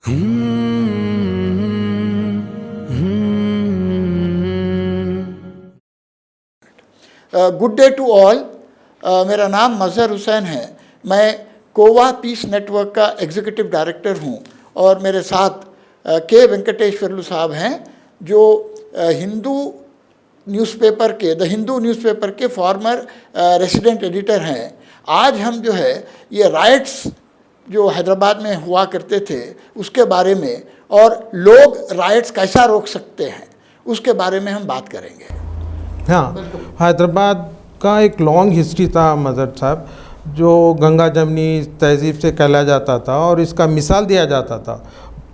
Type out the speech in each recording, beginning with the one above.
Good day to all. मेरा नाम मजहर हुसैन है। मैं कोवा पीस नेटवर्क का एग्जीक्यूटिव डायरेक्टर हूँ और मेरे साथ के वेंकटेश्वरलू साहब हैं जो हिंदू न्यूज़पेपर के द हिंदू न्यूज़पेपर के फॉर्मर रेसिडेंट एडिटर हैं। आज हम जो है ये राइट्स जो हैदराबाद में हुआ करते थे उसके बारे में और लोग राइट्स कैसा रोक सकते हैं उसके बारे में हम बात करेंगे। हाँ, हैदराबाद का एक लॉन्ग हिस्ट्री था मजहर साहब, जो गंगा जमनी तहजीब से कहला जाता था और इसका मिसाल दिया जाता था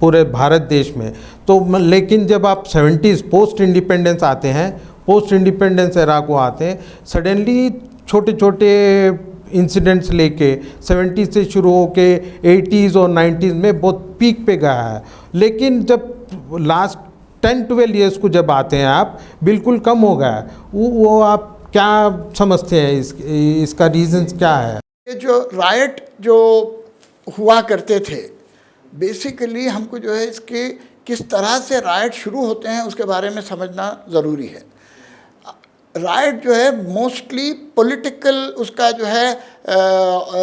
पूरे भारत देश में। तो लेकिन जब आप 70s पोस्ट इंडिपेंडेंस आते हैं, पोस्ट इंडिपेंडेंस एरा को आते हैं, सडनली छोटे छोटे इंसिडेंट्स लेके 70s से शुरू होके 80s और 90s में बहुत पीक पे गया है। लेकिन जब लास्ट 10-12 ईयर्स को जब आते हैं आप, बिल्कुल कम हो गया है। वो आप क्या समझते हैं, इसका रीजंस क्या है? ये जो राइट जो हुआ करते थे, बेसिकली हमको जो है इसके किस तरह से राइट शुरू होते हैं उसके बारे में समझना ज़रूरी है। राइट जो है मोस्टली पॉलिटिकल उसका जो है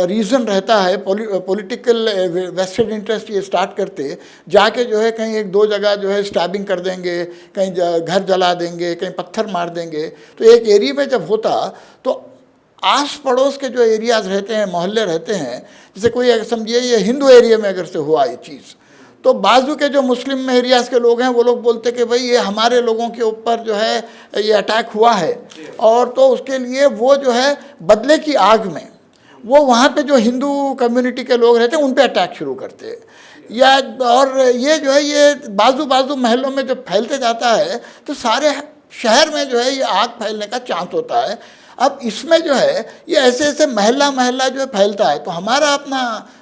रीज़न रहता है। पॉलिटिकल वेस्टेड इंटरेस्ट ये स्टार्ट करते जाके जो है कहीं एक दो जगह जो है स्टैबिंग कर देंगे, कहीं घर जला देंगे, कहीं पत्थर मार देंगे। तो एक एरिया में जब होता तो आस पड़ोस के जो एरियाज़ रहते हैं, मोहल्ले रहते हैं, जैसे कोई अगर समझिए ये हिंदू एरिया में अगर से हुआ ये चीज़, तो बाजू के जो मुस्लिम एरियाज़ के लोग हैं वो लोग बोलते कि भाई ये हमारे लोगों के ऊपर जो है ये अटैक हुआ है, और तो उसके लिए वो जो है बदले की आग में वो वहाँ पे जो हिंदू कम्युनिटी के लोग रहते हैं उन पे अटैक शुरू करते हैं। या और ये जो है ये बाजू महलों में जब फैलते जाता है तो सारे शहर में जो है ये आग फैलने का चांस होता है। अब इसमें जो है ये ऐसे ऐसे महल्ला जो है फैलता है। तो हमारा अपना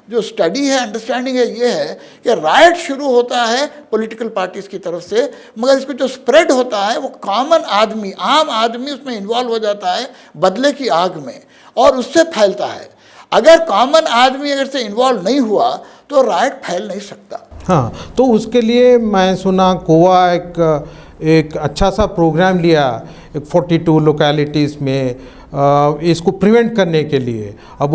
जो स्टडी है, अंडरस्टैंडिंग है, ये है कि राइट शुरू होता है पॉलिटिकल पार्टीज़ की तरफ से, मगर इसको जो स्प्रेड होता है वो कॉमन आदमी, आम आदमी उसमें इन्वॉल्व हो जाता है बदले की आग में और उससे फैलता है। अगर कॉमन आदमी अगर से इन्वॉल्व नहीं हुआ तो राइट फैल नहीं सकता। हाँ, तो उसके लिए मैं सुना कोवा एक अच्छा सा प्रोग्राम लिया 42 लोकेलिटीज़ में इसको प्रिवेंट करने के लिए। अब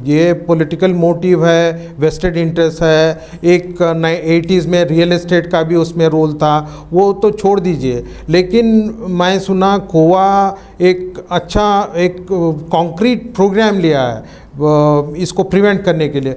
ये पॉलिटिकल मोटिव है, वेस्टेड इंटरेस्ट है, एक 80s में रियल एस्टेट का भी उसमें रोल था, वो तो छोड़ दीजिए। लेकिन मैं सुना कोवा एक अच्छा एक कॉन्क्रीट प्रोग्राम लिया है इसको प्रिवेंट करने के लिए,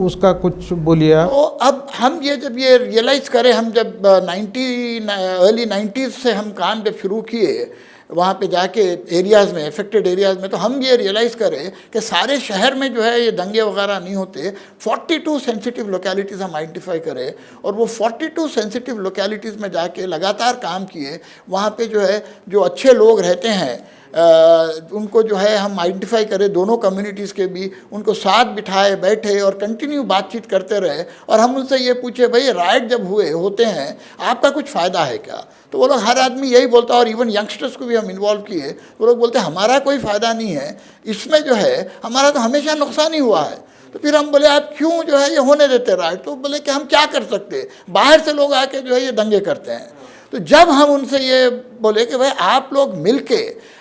उसका कुछ बोलिए आप। तो अब हम ये जब ये रियलाइज़ करें, हम जब अर्ली 90s से हम काम जब शुरू किए वहाँ पे जाके एरियाज़ में, अफेक्टेड एरियाज़ में, तो हम ये रियलाइज़ करें कि सारे शहर में जो है ये दंगे वगैरह नहीं होते। 42 सेंसिटिव लोकेलिटीज़ हम आइडेंटिफाई करें और वो 42 सेंसिटिव लोकेलिटीज़ में जाके लगातार काम किए। वहाँ पे जो है जो अच्छे लोग रहते हैं उनको जो है हम आइडेंटिफाई करें, दोनों कम्युनिटीज़ के भी, उनको साथ बिठाए, बैठे और कंटिन्यू बातचीत करते रहे। और हम उनसे ये पूछे भाई राइट जब होते हैं आपका कुछ फ़ायदा है क्या? तो वो लोग, हर आदमी यही बोलता है, और इवन यंगस्टर्स को भी हम इन्वॉल्व किए, वो लोग बोलते हैं हमारा कोई फ़ायदा नहीं है इसमें, जो है हमारा तो हमेशा नुकसान ही हुआ है। तो फिर हम बोले आप क्यों जो है ये होने देते राइट? तो बोले कि हम क्या कर सकते, बाहर से लोग आके जो है ये दंगे करते हैं। तो जब हम उनसे ये बोले कि भाई आप लोग मिलके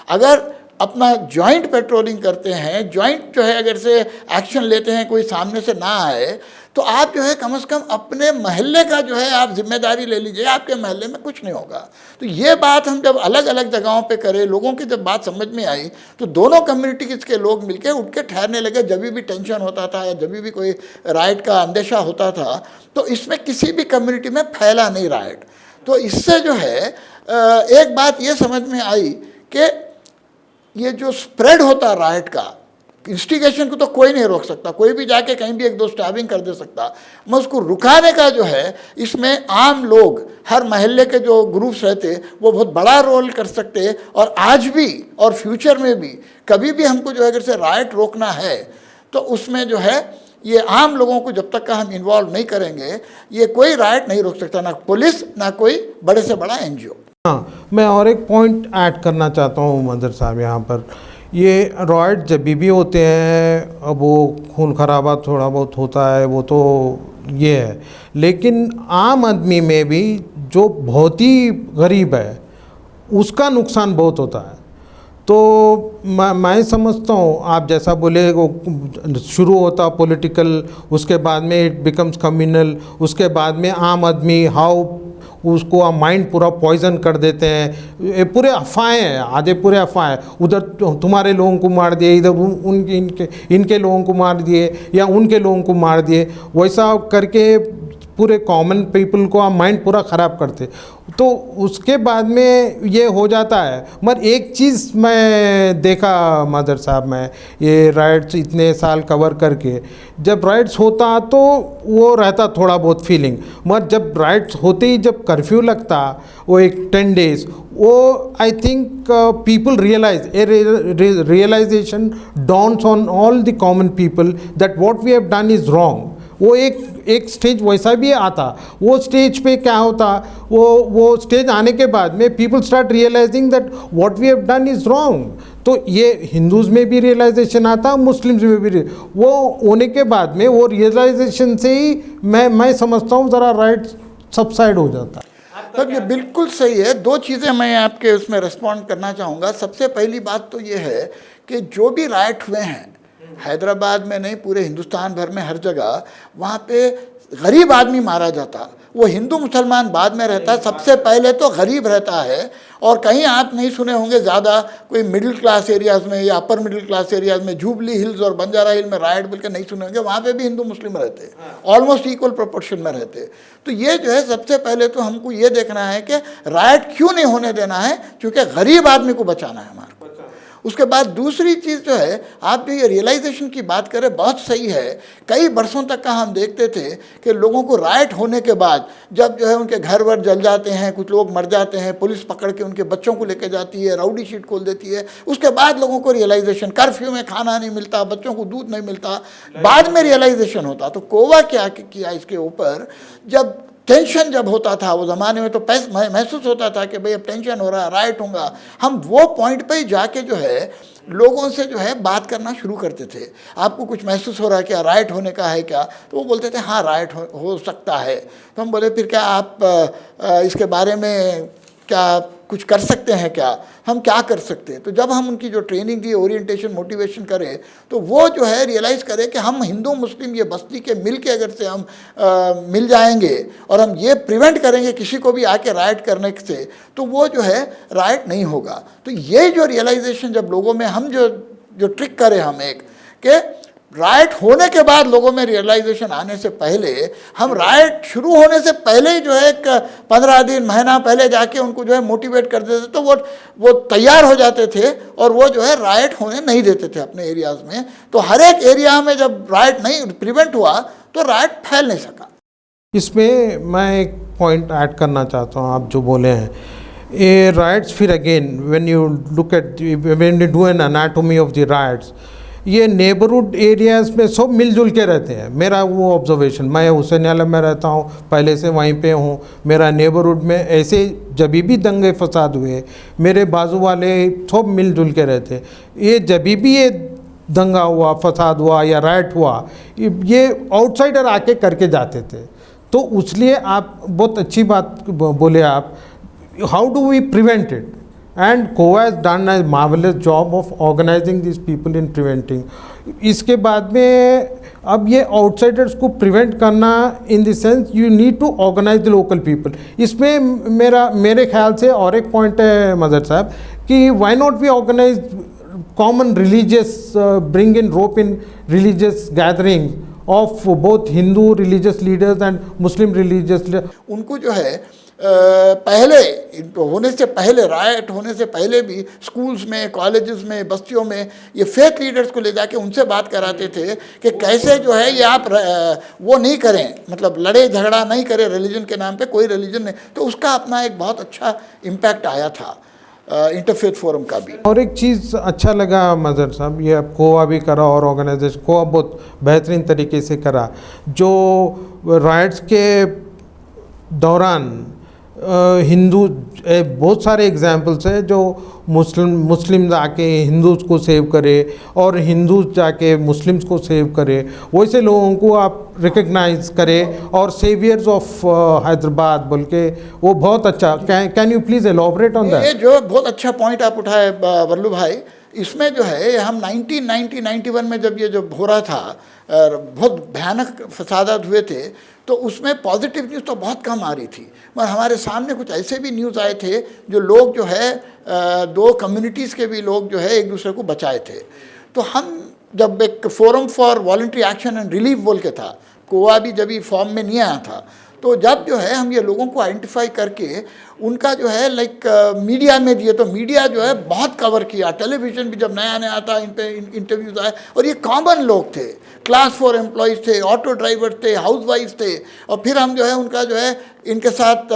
अगर अपना जॉइंट पेट्रोलिंग करते हैं, जॉइंट जो है अगर से एक्शन लेते हैं, कोई सामने से ना आए, तो आप जो है कम से कम अपने महल्ले का जो है आप जिम्मेदारी ले लीजिए, आपके महल्ले में कुछ नहीं होगा। तो ये बात हम जब अलग अलग जगहों पे करें, लोगों की जब बात समझ में आई, तो दोनों कम्युनिटीज़ के लोग मिलके उठ के ठहरने लगे। जब भी टेंशन होता था या जब भी कोई राइट का अंदेशा होता था तो इसमें किसी भी कम्युनिटी में फैला नहीं राइट। तो इससे जो है एक बात ये समझ में आई कि ये जो स्प्रेड होता राइट का, इंस्टिगेशन को तो कोई नहीं रोक सकता, कोई भी जाके कहीं भी एक दो स्टैबिंग कर दे सकता, मैं उसको रुकाने का जो है इसमें आम लोग, हर महल्ले के जो ग्रुप्स रहते वो बहुत बड़ा रोल कर सकते। और आज भी और फ्यूचर में भी कभी भी हमको जो है अगर से राइट रोकना है तो उसमें जो है ये आम लोगों को जब तक का हम इन्वॉल्व नहीं करेंगे ये कोई राइट नहीं रोक सकता, ना पुलिस ना कोई बड़े से बड़ा NGO। हाँ, मैं और एक पॉइंट ऐड करना चाहता हूँ मजहर साहब यहाँ पर। ये रॉयट जब भी होते हैं, अब वो खून खराबा थोड़ा बहुत होता है, वो तो ये है, लेकिन आम आदमी में भी जो बहुत ही गरीब है उसका नुकसान बहुत होता है। तो मैं समझता हूँ, आप जैसा बोले, वो शुरू होता पॉलिटिकल, उसके बाद में इट बिकम्स कम्युनल, उसके बाद में आम आदमी हाउ उसको माइंड पूरा पॉइजन कर देते हैं। ये पूरे अफवाहें हैं, आधे पूरे अफवाहें, उधर तुम्हारे लोगों को मार दिए, इधर उनके इनके लोगों को मार दिए, या उनके लोगों को मार दिए, वैसा करके पूरे कॉमन पीपल को माइंड पूरा ख़राब करते। तो उसके बाद में ये हो जाता है। मगर एक चीज़ मैं देखा मदर साहब, मैं ये राइट्स इतने साल कवर करके, जब राइट्स होता तो वो रहता थोड़ा बहुत फीलिंग, मगर जब राइट्स होते ही जब कर्फ्यू लगता वो एक 10 days, वो I think people realise, realisation dawns on all the common people that what we have done is wrong. वो एक स्टेज वैसा भी आता, वो स्टेज पे क्या होता, वो स्टेज आने के बाद में people start realising that what we have done is wrong. तो ये हिंदूज़ में भी रियलाइजेशन आता, मुस्लिम्स में भी, वो होने के बाद में वो रियलाइजेशन से ही मैं समझता हूँ ज़रा राइट सबसाइड हो जाता है। तब ये बिल्कुल सही है। दो चीज़ें मैं आपके उसमें रिस्पॉन्ड करना चाहूँगा। सबसे पहली बात तो ये है कि जो भी राइट हुए हैं, हैदराबाद में नहीं, पूरे हिंदुस्तान भर में हर जगह, वहाँ पे गरीब आदमी मारा जाता। वो हिंदू मुसलमान बाद में रहता है, सबसे पहले तो गरीब रहता है। और कहीं आप नहीं सुने होंगे ज़्यादा कोई मिडिल क्लास एरियाज़ में या अपर मिडिल क्लास एरियाज़ में, जुबली हिल्स और बंजारा हिल में राइट बोल के नहीं सुने होंगे, वहाँ पे भी हिंदू मुस्लिम रहते, ऑलमोस्ट इक्वल प्रोपोर्शन में रहते। तो ये जो है, सबसे पहले तो हमको ये देखना है कि राइट क्यों नहीं होने देना है, क्योंकि गरीब आदमी को बचाना है हमारे को। उसके बाद दूसरी चीज़ जो है, आप जो ये रियलाइजेशन की बात करें, बहुत सही है। कई बरसों तक का हम देखते थे कि लोगों को राइट होने के बाद जब जो है उनके घर वर जल जाते हैं, कुछ लोग मर जाते हैं, पुलिस पकड़ के उनके बच्चों को लेके जाती है, राउडी शीट खोल देती है, उसके बाद लोगों को रियलाइजेशन, कर्फ्यू में खाना नहीं मिलता, बच्चों को दूध नहीं मिलता, बाद में रियलाइजेशन होता। तो कोवा क्या किया इसके ऊपर, जब टेंशन जब होता था वो ज़माने में, तो महसूस होता था कि भाई अब टेंशन हो रहा है, राइट होगा, हम वो पॉइंट पे ही जाके जो है लोगों से जो है बात करना शुरू करते थे। आपको कुछ महसूस हो रहा है क्या, राइट होने का है क्या? तो वो बोलते थे हाँ राइट हो सकता है। तो हम बोले फिर क्या आप इसके बारे में क्या कुछ कर सकते हैं क्या, हम क्या कर सकते हैं? तो जब हम उनकी जो ट्रेनिंग दी, ओरिएंटेशन, मोटिवेशन करें, तो वो जो है रियलाइज़ करें कि हम हिंदू मुस्लिम ये बस्ती के मिल के अगर से हम मिल जाएंगे और हम ये प्रिवेंट करेंगे किसी को भी आके राइट करने से, तो वो जो है राइट नहीं होगा। तो ये जो रियलाइजेशन जब लोगों में, हम जो ट्रिक करें हम एक कि राइट होने के बाद लोगों में रियलाइजेशन आने से पहले, हम राइट शुरू होने से पहले ही जो है 15 दिन, महीना पहले जाके उनको जो है मोटिवेट कर देते, तो वो तैयार हो जाते थे और वो जो है राइट होने नहीं देते थे अपने एरियाज़ में। तो हर एक एरिया में जब राइट नहीं प्रिवेंट हुआ तो राइट फैल नहीं सका। इसमें मैं एक पॉइंट ऐड करना चाहता हूँ, आप जो बोले हैं ये राइट्स, फिर again when you look at, when you do an anatomy of the rights, ये नेबरहुड एरियाज़ में सब मिलजुल के रहते हैं। मेरा वो ऑब्जर्वेशन, मैं हुसैनियाला में रहता हूँ, पहले से वहीं पे हूँ, मेरा नेबरहुड में ऐसे जब भी दंगे फसाद हुए, मेरे बाजू वाले सब मिलजुल के रहते। ये जब भी ये दंगा हुआ, फसाद हुआ या राइट हुआ, ये आउटसाइडर आके करके जाते थे। तो इसलिए आप बहुत अच्छी बात बोले आप, how do we prevent it, and COA has done a marvelous job of organizing these people in preventing. इसके बाद में अब ये आउटसाइडर्स को प्रिवेंट करना, in the sense you need to organise the local people. इसमें मेरे ख्याल से और एक पॉइंट है मदर साहब कि why not we organise common religious, bring in rope in religious gathering of both Hindu religious leaders and Muslim religious leader. उनको जो है पहले होने से पहले, राइट होने से पहले भी स्कूल्स में, कॉलेजेस में, बस्तियों में ये फेथ लीडर्स को ले जाके उनसे बात कराते थे कि कैसे जो है ये आप वो नहीं करें, मतलब लड़े झगड़ा नहीं करें रिलीजन के नाम पे, कोई रिलीजन नहीं। तो उसका अपना एक बहुत अच्छा इम्पैक्ट आया था इंटरफेथ फोरम का भी। और एक चीज़ अच्छा लगा मदर साहब, ये अब कोआ भी करा और ऑर्गेनाइजेशन कोआ बहुत बेहतरीन तरीके से करा। जो राइट्स के दौरान हिंदू बहुत सारे एग्जाम्पल्स हैं जो मुस्लिम जाके हिंदूज को सेव करे और हिंदूज जाके मुस्लिम्स को सेव करे, वैसे लोगों को आप रिकग्नाइज करें और सेवियर्स ऑफ हैदराबाद बोल के, वो बहुत अच्छा। Can you please elaborate on that? ये जो बहुत अच्छा पॉइंट आप उठाए वल्लू भाई, इसमें जो है हम 1991 में जब ये जो हो रहा था, बहुत भयानक फसादात हुए थे, तो उसमें पॉजिटिव न्यूज़ तो बहुत कम आ रही थी, मगर हमारे सामने कुछ ऐसे भी न्यूज़ आए थे जो लोग जो है दो कम्युनिटीज़ के भी लोग जो है एक दूसरे को बचाए थे। तो हम जब एक forum for voluntary action and relief बोल के था, कोवा भी जब फॉर्म में नहीं आया था, तो जब जो है हम ये लोगों को आइडेंटिफाई करके उनका जो है मीडिया में दिए, तो मीडिया जो है बहुत कवर किया, टेलीविज़न भी जब नया नया था इन पे इंटरव्यूज़ आए, और ये कॉमन लोग थे, क्लास 4 एम्प्लॉयज़ थे, ऑटो ड्राइवर थे, हाउसवाइफ थे, और फिर हम जो है उनका जो है इनके साथ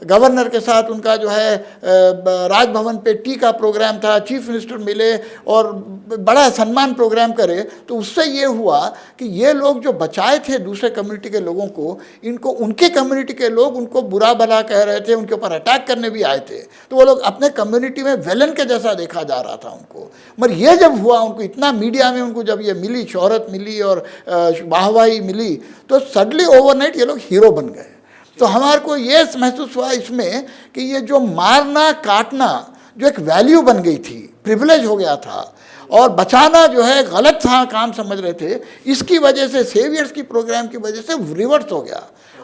गवर्नर के साथ उनका जो है राजभवन पे टी का प्रोग्राम था, चीफ मिनिस्टर मिले और बड़ा सम्मान प्रोग्राम करे। तो उससे ये हुआ कि ये लोग जो बचाए थे दूसरे कम्युनिटी के लोगों को, इनको उनके कम्युनिटी के लोग उनको बुरा भला कह रहे थे, उनके ऊपर अटैक करने भी आए थे, तो वो लोग अपने कम्युनिटी में विलन के जैसा देखा जा रहा था उनको। मगर ये जब हुआ, उनको इतना मीडिया में उनको जब ये मिली, शोहरत मिली और वाहवाही मिली, तो सडनली ओवरनाइट ये लोग हीरो बन गए। तो हमारे को ये महसूस हुआ इसमें कि ये जो मारना काटना जो एक वैल्यू बन गई थी, प्रिविलेज हो गया था, और बचाना जो है गलत था काम समझ रहे थे, इसकी वजह से सेवियर्स की प्रोग्राम की वजह से रिवर्स हो गया,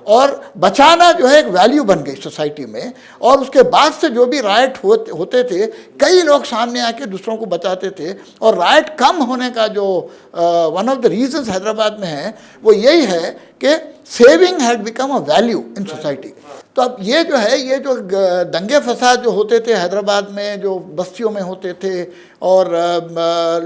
और बचाना जो है एक वैल्यू बन गई सोसाइटी में। और उसके बाद से जो भी राइट होते थे, कई लोग सामने आके दूसरों को बचाते थे, और राइट कम होने का जो one of the reasons Hyderabad में है वो यही है कि saving had become a value in society. तो अब ये जो है, ये जो दंगे फसाद जो होते थे हैदराबाद में, जो बस्तियों में होते थे, और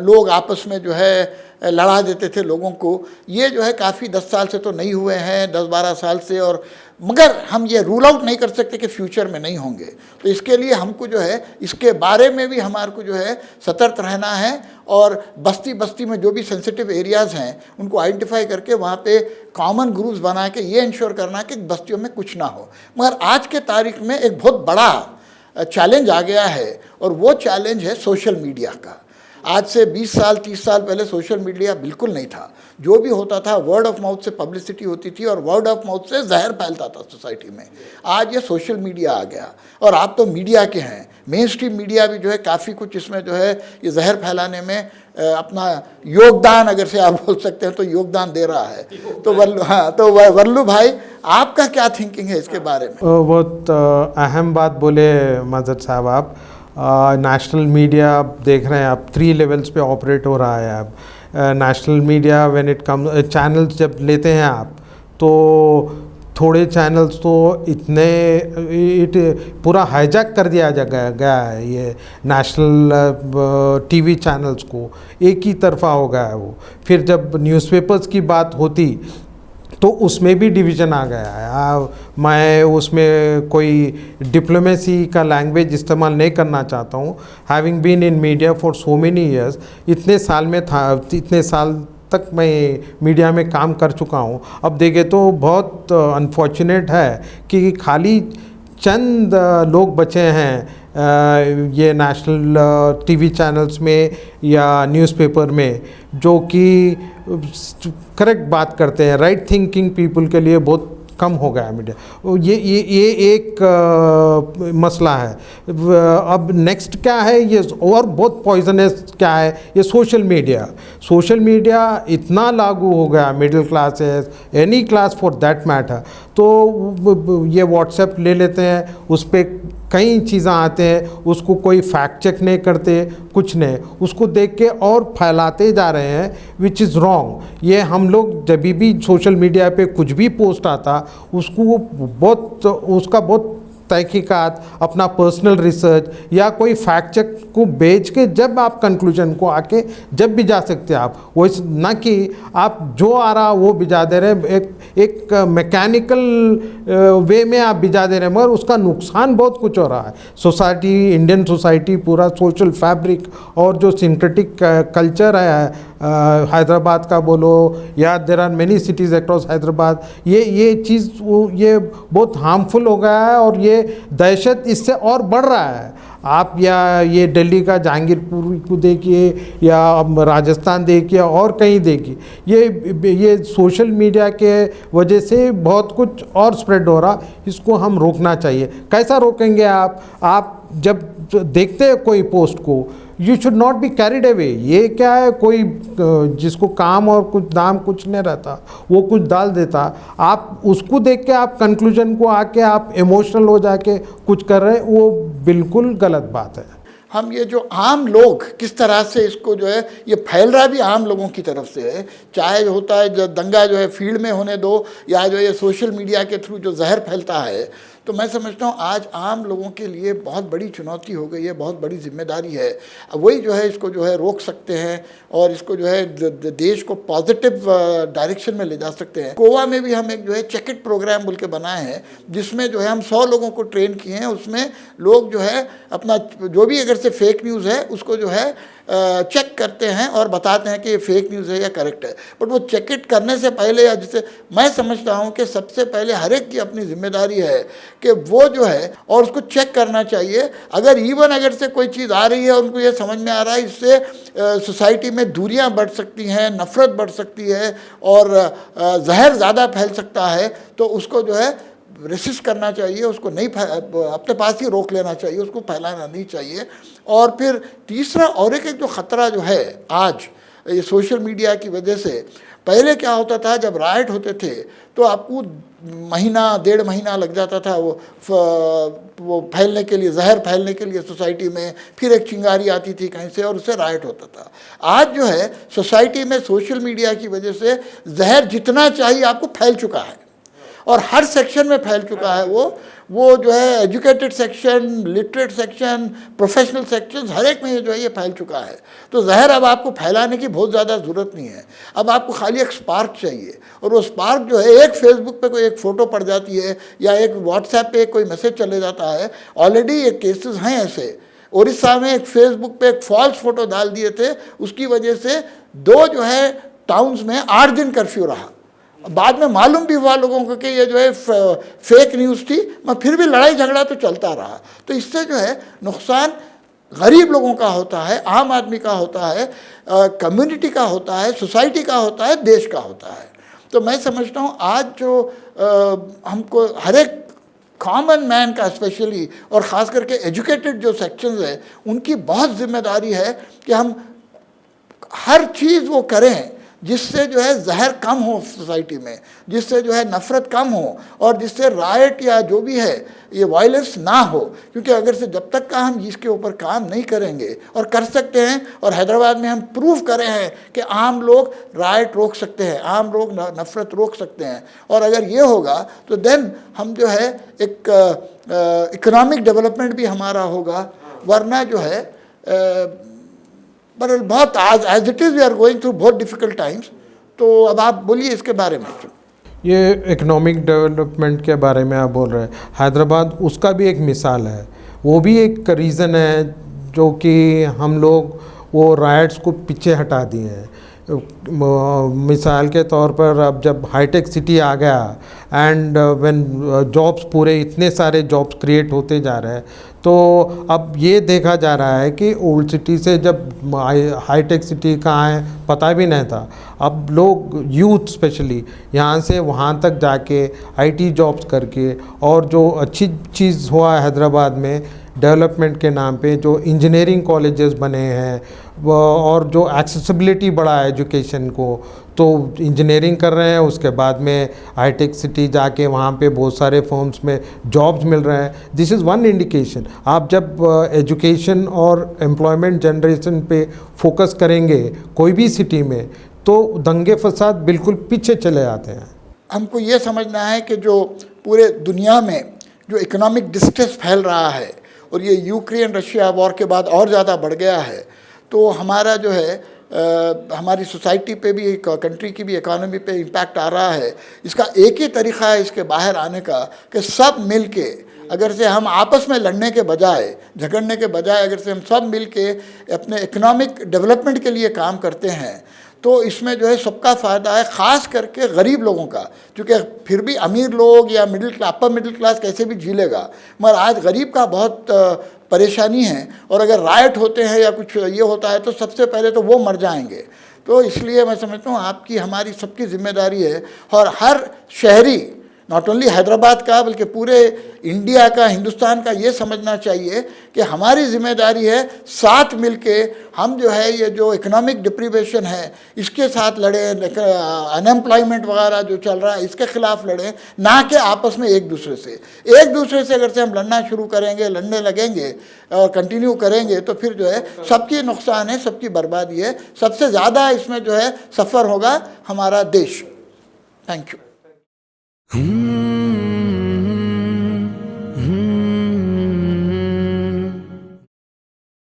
लोग आपस में जो है लड़ा देते थे लोगों को, ये जो है काफ़ी 10 साल से तो नहीं हुए हैं, 10-12 साल से, और मगर हम ये रूल आउट नहीं कर सकते कि फ्यूचर में नहीं होंगे। तो इसके लिए हमको जो है इसके बारे में भी हमारे को जो है सतर्क रहना है, और बस्ती बस्ती में जो भी सेंसिटिव एरियाज़ हैं उनको आइडेंटिफाई करके वहाँ पे कॉमन ग्रुप्स बना के ये इंश्योर करना कि बस्तियों में कुछ ना हो। मगर आज के तारीख में एक बहुत बड़ा चैलेंज आ गया है, और वो चैलेंज है सोशल मीडिया का। आज से 20 साल 30 साल पहले सोशल मीडिया बिल्कुल नहीं था, जो भी होता था वर्ड ऑफ माउथ से पब्लिसिटी होती थी, और वर्ड ऑफ माउथ से जहर फैलता था सोसाइटी में। आज ये सोशल मीडिया आ गया, और आप तो मीडिया के हैं, मेन स्ट्रीम मीडिया भी जो है काफ़ी कुछ इसमें जो है ये जहर फैलाने में अपना योगदान, अगर से आप बोल सकते हैं तो योगदान दे रहा है। तो वल्लू भाई, आपका क्या थिंकिंग है इसके बारे में? बहुत अहम बात बोले मजहर साहब आप। नेशनल मीडिया आप देख रहे हैं, आप 3 लेवल्स पे ऑपरेट हो रहा है। अब national media when it come channels जब लेते हैं आप, तो थोड़े चैनल्स तो इतने पूरा हाईजैक कर दिया गया है ये नेशनल टीवी चैनल्स को, एक ही तरफा हो गया है वो। फिर जब न्यूज़पेपर्स की बात होती तो उसमें भी डिवीज़न आ गया है। मैं उसमें कोई डिप्लोमेसी का लैंग्वेज इस्तेमाल नहीं करना चाहता हूँ। Having been in media for so many years, इतने साल तक मैं मीडिया में काम कर चुका हूँ। अब देखें तो बहुत अनफॉर्चुनेट है कि खाली चंद लोग बचे हैं ये नेशनल टीवी चैनल्स में या न्यूज़पेपर में, जो कि करेक्ट बात करते हैं। राइट थिंकिंग पीपल के लिए बहुत कम हो गया मीडिया। ये एक मसला है। अब नेक्स्ट क्या है ये, और बहुत पॉइजनस क्या है ये सोशल मीडिया इतना लागू हो गया मिडिल क्लास है, any class for that matter. तो ये व्हाट्सएप ले लेते हैं, उस पर कई चीज़ें आते हैं, उसको कोई फैक्ट चेक नहीं करते, कुछ नहीं, उसको देख के और फैलाते जा रहे हैं, विच इज़ रॉन्ग। ये हम लोग जब भी सोशल मीडिया पे कुछ भी पोस्ट आता उसको उसका बहुत तहकीकात, अपना पर्सनल रिसर्च या कोई फैक्ट चेक को बेच के जब आप कंक्लूजन को आके जब भी जा सकते हैं आप, वैसे ना कि आप जो आ रहा वो भिजा दे रहे, एक मैकेनिकल वे में आप भिजा दे रहे, मगर उसका नुकसान बहुत कुछ हो रहा है। सोसाइटी, इंडियन सोसाइटी, पूरा सोशल फैब्रिक और जो सिंथेटिक कल्चर है हैदराबाद का बोलो या there are many cities across Hyderabad, ये चीज़ ये बहुत हार्मफुल हो गया है और ये दहशत इससे और बढ़ रहा है। आप या ये दिल्ली का जहांगीरपुर को देखिए या राजस्थान देखिए और कहीं देखिए, ये सोशल मीडिया के वजह से बहुत कुछ और स्प्रेड हो रहा, इसको हम रोकना चाहिए। कैसा रोकेंगे आप जब देखते हैं कोई पोस्ट को, you should not be carried away. ये क्या है, कोई जिसको काम और कुछ दाम कुछ नहीं रहता वो कुछ डाल देता, आप उसको देख के आप कंक्लूजन को आके आप इमोशनल हो जाके कुछ कर रहे हैं, वो बिल्कुल गलत बात है। हम ये जो आम लोग किस तरह से इसको जो है ये फैल रहा भी आम लोगों की तरफ से है, चाहे होता है जो दंगा जो है फील्ड में होने दो या जो ये सोशल मीडिया के थ्रू जो जहर फैलता है, तो मैं समझता हूँ आज आम लोगों के लिए बहुत बड़ी चुनौती हो गई है, बहुत बड़ी जिम्मेदारी है। वही जो है इसको जो है रोक सकते हैं और इसको जो है देश को पॉजिटिव डायरेक्शन में ले जा सकते हैं। गोवा में भी हम एक जो है चेक इट प्रोग्राम बोल के बनाए हैं, जिसमें जो है हम 100 लोगों को ट्रेन किए हैं। उसमें लोग जो है अपना जो भी अगर से फेक न्यूज़ है उसको जो है चेक करते हैं और बताते हैं कि ये फेक न्यूज़ है या करेक्ट है। बट वो चेक इट करने से पहले, या जिसे मैं समझता हूँ कि सबसे पहले हर एक की अपनी जिम्मेदारी है कि वो जो है और उसको चेक करना चाहिए। अगर से कोई चीज़ आ रही है, उनको ये समझ में आ रहा है इससे सोसाइटी में दूरियां बढ़ सकती हैं, नफ़रत बढ़ सकती है और जहर ज़्यादा फैल सकता है, तो उसको जो है रेसिस्ट करना चाहिए, उसको नहीं अपने पास ही रोक लेना चाहिए, उसको फैलाना नहीं चाहिए। और फिर तीसरा और एक जो ख़तरा जो है आज ये सोशल मीडिया की वजह से, पहले क्या होता था जब राइट होते थे तो आपको महीना 1.5 महीना लग जाता था वो फैलने के लिए, जहर फैलने के लिए सोसाइटी में, फिर एक चिंगारी आती थी कहीं से और उससे राइट होता था। आज जो है सोसाइटी में सोशल मीडिया की वजह से जहर जितना चाहिए आपको फैल चुका है और हर सेक्शन में फैल चुका है। वो जो है educated section, literate section, professional section, हर एक में ये जो है ये फैल चुका है। तो जहर अब आपको फैलाने की बहुत ज़्यादा ज़रूरत नहीं है, अब आपको खाली एक स्पार्क चाहिए। और वो स्पार्क जो है, एक फेसबुक पे कोई एक फ़ोटो पड़ जाती है या एक व्हाट्सएप पे कोई मैसेज चले जाता है। ऑलरेडी ये केसेस हैं ऐसे। उड़ीसा में एक फेसबुक पे एक फॉल्स फ़ोटो डाल दिए थे, उसकी वजह से 2 जो है टाउन्स में 8 दिन कर्फ्यू रहा। बाद में मालूम भी हुआ लोगों को कि ये जो है फेक न्यूज़ थी, मगर फिर भी लड़ाई झगड़ा तो चलता रहा। तो इससे जो है नुकसान गरीब लोगों का होता है, आम आदमी का होता है, कम्युनिटी का होता है, सोसाइटी का होता है, देश का होता है। तो मैं समझता हूँ आज जो हमको हर एक कॉमन मैन का स्पेशली और ख़ास करके एजुकेटेड जो सेक्शंस है उनकी बहुत जिम्मेदारी है कि हम हर चीज़ वो करें जिससे जो है जहर कम हो सोसाइटी में, जिससे जो है नफ़रत कम हो और जिससे राइट या जो भी है ये वायलेंस ना हो। क्योंकि अगर से जब तक का हम इसके ऊपर काम नहीं करेंगे, और कर सकते हैं, और हैदराबाद में हम प्रूव करे हैं कि आम लोग राइट रोक सकते हैं, आम लोग नफ़रत रोक सकते हैं। और अगर ये होगा तो देन हम जो है एक इकोनॉमिक डेवलपमेंट भी हमारा होगा। वरना जो है पर बहुत आज as it is we are going through बहुत डिफ़िकल्ट टाइम्स। तो अब आप बोलिए इसके बारे में। ये इकोनॉमिक डेवलपमेंट के बारे में आप बोल रहे हैं, हैदराबाद उसका भी एक मिसाल है। वो भी एक रीज़न है जो कि हम लोग वो राइट्स को पीछे हटा दिए हैं। मिसाल के तौर पर अब जब हाईटेक सिटी आ गया एंड व्हेन जॉब्स, पूरे इतने सारे जॉब्स क्रिएट होते जा रहे हैं, तो अब ये देखा जा रहा है कि ओल्ड सिटी से जब हाईटेक सिटी कहाँ है पता भी नहीं था, अब लोग यूथ स्पेशली यहाँ से वहाँ तक जाके आईटी जॉब्स करके, और जो अच्छी चीज़ हुआ हैदराबाद में डेवलपमेंट के नाम पे जो इंजीनियरिंग कॉलेजेस बने हैं और जो एक्सेसिबिलिटी बढ़ा है एजुकेशन को, तो इंजीनियरिंग कर रहे हैं, उसके बाद में हाईटेक सिटी जाके वहाँ पे बहुत सारे फर्म्स में जॉब्स मिल रहे हैं। This is one indication. आप जब एजुकेशन और एम्प्लॉयमेंट जनरेशन पे फोकस करेंगे कोई भी सिटी में, तो दंगे फसाद बिल्कुल पीछे चले जाते हैं। हमको ये समझना है कि जो पूरे दुनिया में जो इकोनॉमिक डिस्ट्रेस फैल रहा है और ये यूक्रेन रशिया वॉर के बाद और ज़्यादा बढ़ गया है, तो हमारा जो है हमारी सोसाइटी पे भी, कंट्री की भी इकोनॉमी पे इम्पैक्ट आ रहा है। इसका एक ही तरीक़ा है इसके बाहर आने का कि सब मिल के, अगर से हम आपस में लड़ने के बजाय, झगड़ने के बजाय, अगर से हम सब मिल के अपने इकोनॉमिक डेवलपमेंट के लिए काम करते हैं, तो इसमें जो है सबका फ़ायदा है, ख़ास करके गरीब लोगों का, क्योंकि फिर भी अमीर लोग या अपर मिडिल क्लास कैसे भी जी लेगा, मगर आज गरीब का बहुत परेशानी है। और अगर राइट होते हैं या कुछ ये होता है तो सबसे पहले तो वो मर जाएंगे। तो इसलिए मैं समझता हूँ आपकी हमारी सबकी जिम्मेदारी है, और हर शहरी, नॉट ओनली हैदराबाद का बल्कि पूरे इंडिया का, हिंदुस्तान का, ये समझना चाहिए कि हमारी जिम्मेदारी है साथ मिलके हम जो है ये जो इकोनॉमिक डिप्रीवेशन है इसके साथ लड़ें, अनएम्प्लॉयमेंट वगैरह जो चल रहा है इसके खिलाफ लड़ें, ना कि आपस में एक दूसरे से अगर से हम लड़ना शुरू करेंगे, लड़ने लगेंगे और कंटिन्यू करेंगे तो फिर जो है सबकी नुकसान है, सबकी बर्बादी है। सबसे ज़्यादा इसमें जो है सफ़र होगा हमारा देश। Thank you.